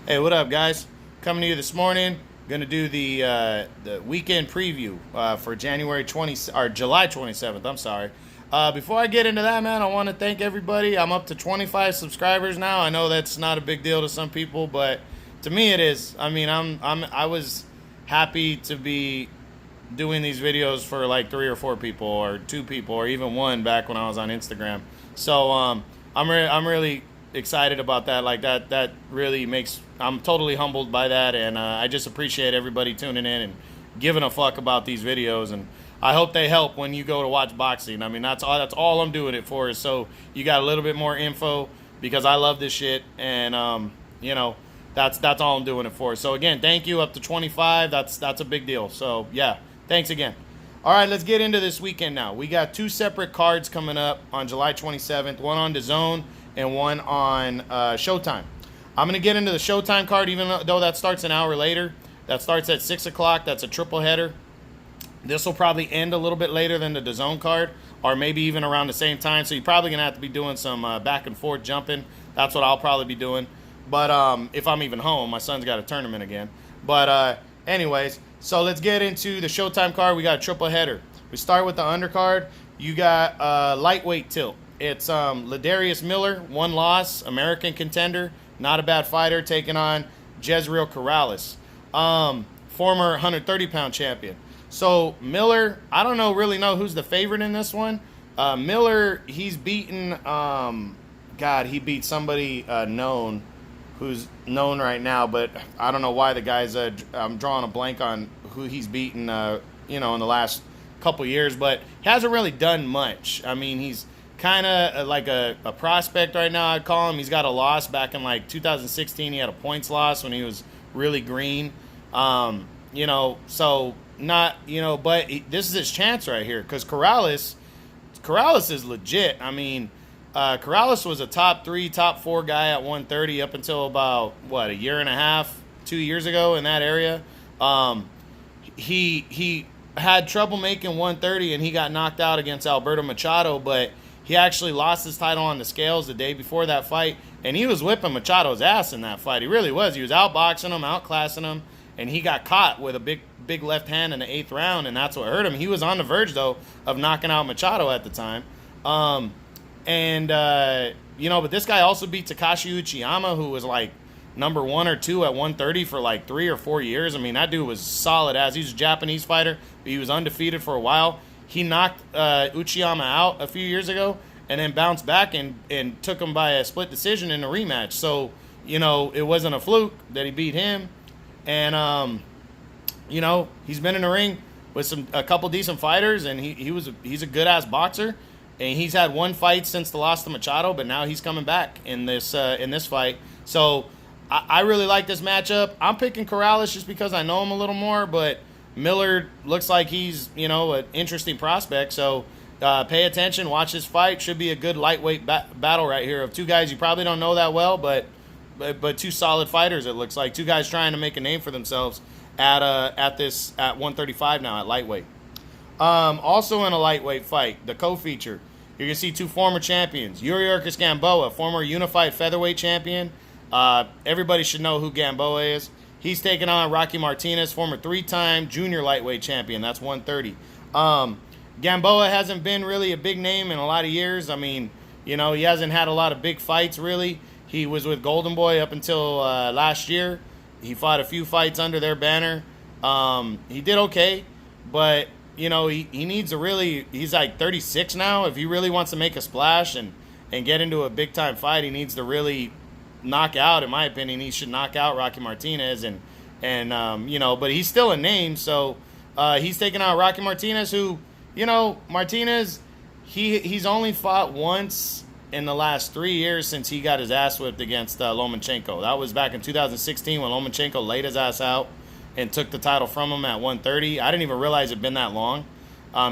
Hey, what up, guys? Coming to you this morning. Going to do the weekend preview for January 20 or July 27th. I'm sorry. Before I get into that, man, I want to thank everybody. I'm up to 25 subscribers now. I know that's not a big deal to some people, but to me it is. I mean, I was happy to be doing these videos for like 3 or 4 people or 2 people or even one back when I was on Instagram. So I'm really excited about that. Like that really makes, I'm totally humbled by that, and I just appreciate everybody tuning in and giving a fuck about these videos, and I hope they help when you go to watch boxing. I mean, that's all I'm doing it for, is so you got a little bit more info, because I love this shit, and you know, that's all I'm doing it for. So again, thank you. Up to 25, that's a big deal. So yeah, thanks again. All right, let's get into this weekend now. We got 2 separate cards coming up on July 27th, one on DAZN and one on Showtime. I'm going to get into the Showtime card, even though that starts an hour later. That starts at 6 o'clock. That's a triple header. This will probably end a little bit later than the DAZN card, or maybe even around the same time. So you're probably going to have to be doing some back and forth jumping. That's what I'll probably be doing. But if I'm even home, my son's got a tournament again. But anyways, so let's get into the Showtime card. We got a triple header. We start with the undercard. You got lightweight tilt. It's Ladarius Miller, 1 loss, American contender, not a bad fighter, taking on Jezreel Corrales, former 130-pound champion. So Miller, I don't really know who's the favorite in this one. Miller, he's beaten, he beat somebody known, who's known right now, but I don't know why the guy's, I'm drawing a blank on who he's beaten, in the last couple years, but he hasn't really done much. I mean, he's kind of like a prospect right now, I'd call him. He's got a loss back in like 2016. He had a points loss when he was really green. So not, but this is his chance right here, because Corrales is legit. I mean, Corrales was a top 3, top 4 guy at 130 up until about, a year and a half, 2 years ago, in that area. He had trouble making 130, and he got knocked out against Alberto Machado, but he actually lost his title on the scales the day before that fight, and he was whipping Machado's ass in that fight. He really was. He was outboxing him, outclassing him, and he got caught with a big left hand in the 8th round, and that's what hurt him. He was on the verge, though, of knocking out Machado at the time. But this guy also beat Takashi Uchiyama, who was like number 1 or 2 at 130 for like 3 or 4 years. I mean, that dude was solid as. He was a Japanese fighter, but he was undefeated for a while. He knocked Uchiyama out a few years ago, and then bounced back and took him by a split decision in a rematch. So, it wasn't a fluke that he beat him. And, he's been in the ring with a couple decent fighters, and he's a good-ass boxer. And he's had 1 fight since the loss to Machado, but now he's coming back in this fight. So I really like this matchup. I'm picking Corrales just because I know him a little more, but Miller looks like he's, an interesting prospect. So pay attention, watch this fight. Should be a good lightweight battle right here of 2 guys you probably don't know that well, but 2 solid fighters, it looks like. 2 guys trying to make a name for themselves at 135 now at lightweight. Also in a lightweight fight, the co-feature, you're going to see 2 former champions. Yuriorkis Gamboa, former unified featherweight champion. Everybody should know who Gamboa is. He's taking on Rocky Martinez, former 3-time junior lightweight champion. That's 130. Gamboa hasn't been really a big name in a lot of years. I mean, he hasn't had a lot of big fights, really. He was with Golden Boy up until last year. He fought a few fights under their banner. He did okay, but, he needs to really, he's like 36 now. If he really wants to make a splash and get into a big-time fight, he needs to really knock out, in my opinion. He should knock out Rocky Martinez, but he's still a name. So he's taking out Rocky Martinez, who, Martinez, he's only fought once in the last 3 years since he got his ass whipped against Lomachenko. That was back in 2016 when Lomachenko laid his ass out and took the title from him at 130. I didn't even realize it'd been that long.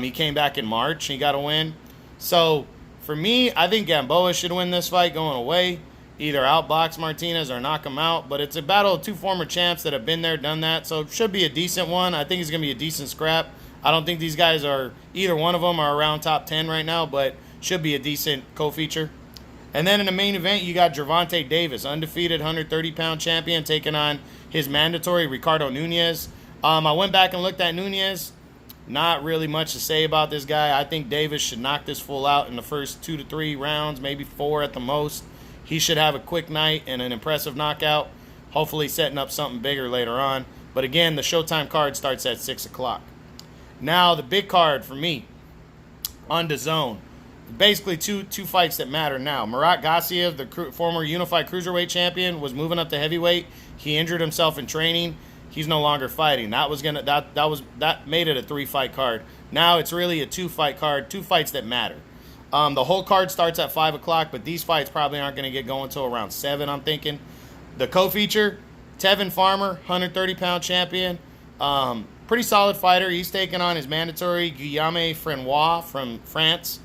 He came back in March. He got a win. So for me, I think Gamboa should win this fight going away. Either outbox Martinez or knock him out. But it's a battle of 2 former champs that have been there, done that. So it should be a decent one. I think it's going to be a decent scrap. I don't think these guys are, either one of them are around top 10 right now, but should be a decent co-feature. And then in the main event, you got Vontae Davis, undefeated 130-pound champion, taking on his mandatory Ricardo Nunez. I went back and looked at Nunez. Not really much to say about this guy. I think Davis should knock this fool out in the first 2 to 3 rounds, maybe 4 at the most. He should have a quick night and an impressive knockout, hopefully setting up something bigger later on. But again, the Showtime card starts at 6 o'clock. Now, the big card for me on DAZN. Basically, two fights that matter now. Murat Gassiev, the former unified cruiserweight champion, was moving up to heavyweight. He injured himself in training. He's no longer fighting. That made it a 3-fight card. Now it's really a 2-fight card, 2 fights that matter. The whole card starts at 5 o'clock, but these fights probably aren't going to get going until around 7, I'm thinking. The co-feature, Tevin Farmer, 130-pound champion. Pretty solid fighter. He's taking on his mandatory Guillaume Frenois from France.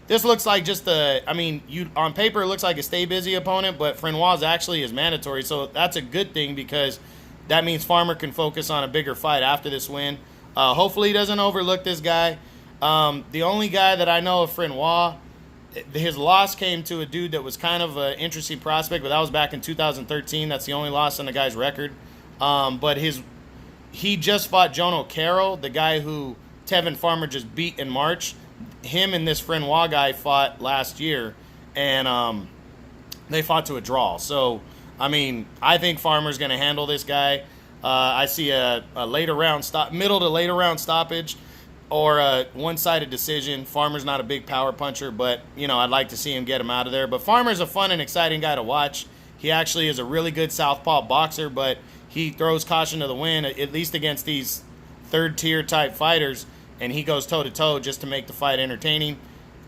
This looks like just on paper it looks like a stay busy opponent, but Frenois is actually his mandatory, so that's a good thing because that means Farmer can focus on a bigger fight after this win. Hopefully he doesn't overlook this guy. The only guy that I know of Frenois, his loss came to a dude that was kind of an interesting prospect, but that was back in 2013. That's the only loss on the guy's record. But he just fought John O'Carroll, the guy who Tevin Farmer just beat in March. Him and this Frenois guy fought last year, and they fought to a draw. So, I think Farmer's going to handle this guy. I see a later round middle to later round stoppage, or a one-sided decision. Farmer's not a big power puncher, but I'd like to see him get him out of there. But Farmer's a fun and exciting guy to watch. He actually is a really good southpaw boxer, but he throws caution to the wind, at least against these third-tier type fighters, and he goes toe-to-toe just to make the fight entertaining.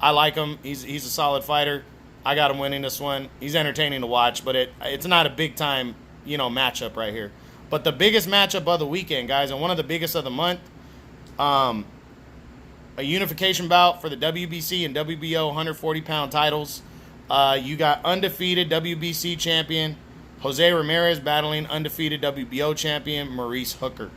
I like him. He's a solid fighter. I got him winning this one. He's entertaining to watch, but it's not a big-time, matchup right here. But the biggest matchup of the weekend, guys, and one of the biggest of the month, a unification bout for the WBC and WBO 140-pound titles. You got undefeated WBC champion Jose Ramirez battling undefeated WBO champion Maurice Hooker.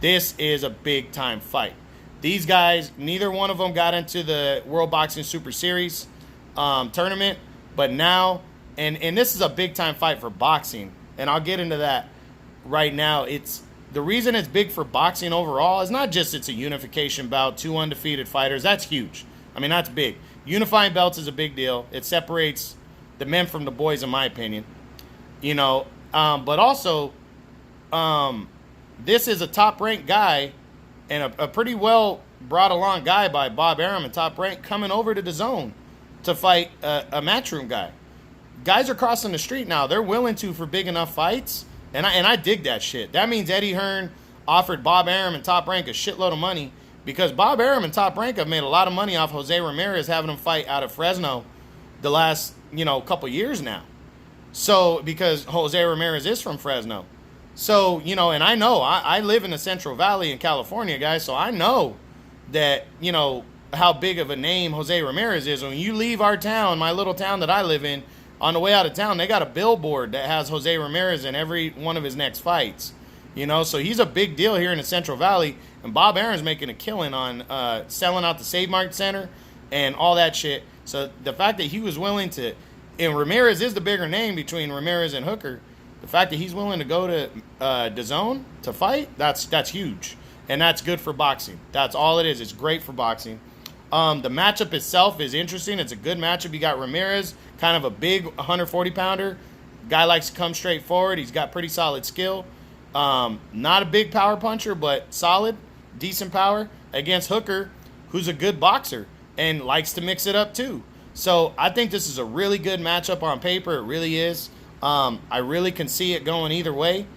This is a big-time fight. These guys, neither one of them got into the World Boxing Super Series tournament, but now, and this is a big-time fight for boxing, and I'll get into that right now. The reason it's big for boxing overall is not just it's a unification bout, 2 undefeated fighters. That's huge. That's big. Unifying belts is a big deal. It separates the men from the boys, in my opinion. But also, this is a top-ranked guy and a pretty well brought along guy by Bob Arum and Top Rank coming over to DAZN to fight a Matchroom guy. Guys are crossing the street now. They're willing to for big enough fights, and I dig that shit. That means Eddie Hearn offered Bob Arum and Top Rank a shitload of money, because Bob Arum and Top Rank have made a lot of money off Jose Ramirez having him fight out of Fresno the last couple years now. So because Jose Ramirez is from Fresno. So, and I know, I live in the Central Valley in California, guys, so I know that, how big of a name Jose Ramirez is. When you leave our town, my little town that I live in, on the way out of town, they got a billboard that has Jose Ramirez in every one of his next fights. So he's a big deal here in the Central Valley, and Bob Arum's making a killing on selling out the Save Mart Center and all that shit. So the fact that he was willing to, and Ramirez is the bigger name between Ramirez and Hooker, the fact that he's willing to go to DAZN to fight, that's huge. And that's good for boxing. That's all it is. It's great for boxing. The matchup itself is interesting. It's a good matchup. You got Ramirez, kind of a big 140-pounder. Guy likes to come straight forward. He's got pretty solid skill. Not a big power puncher, but solid, decent power, against Hooker, who's a good boxer and likes to mix it up too. So I think this is a really good matchup on paper. It really is. I really can see it going either way.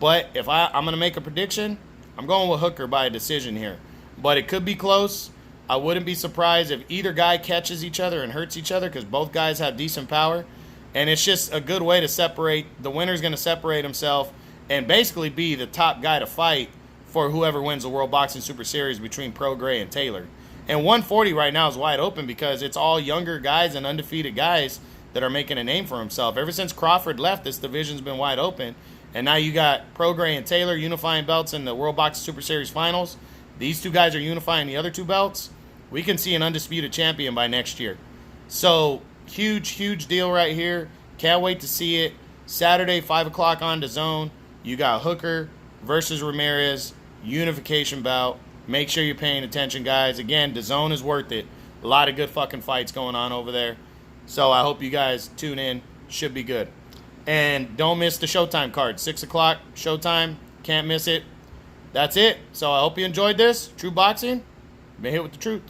But if I'm going to make a prediction, I'm going with Hooker by a decision here. But it could be close. I wouldn't be surprised if either guy catches each other and hurts each other, because both guys have decent power. And it's just a good way to separate. The winner's going to separate himself and basically be the top guy to fight for whoever wins the World Boxing Super Series between Prograis and Taylor. And 140 right now is wide open because it's all younger guys and undefeated guys that are making a name for himself. Ever since Crawford left, this division's been wide open. And now you got Prograis and Taylor unifying belts in the World Boxing Super Series finals. These two guys are unifying the other two belts. We can see an undisputed champion by next year. So Huge deal right here. Can't wait to see it. Saturday, 5 o'clock on DAZN. You got Hooker versus Ramirez. Unification bout. Make sure you're paying attention, guys. Again, DAZN is worth it. A lot of good fucking fights going on over there. So I hope you guys tune in. Should be good. And don't miss the Showtime card. 6 o'clock, Showtime. Can't miss it. That's it. So I hope you enjoyed this. True Boxing. Been hit with the truth.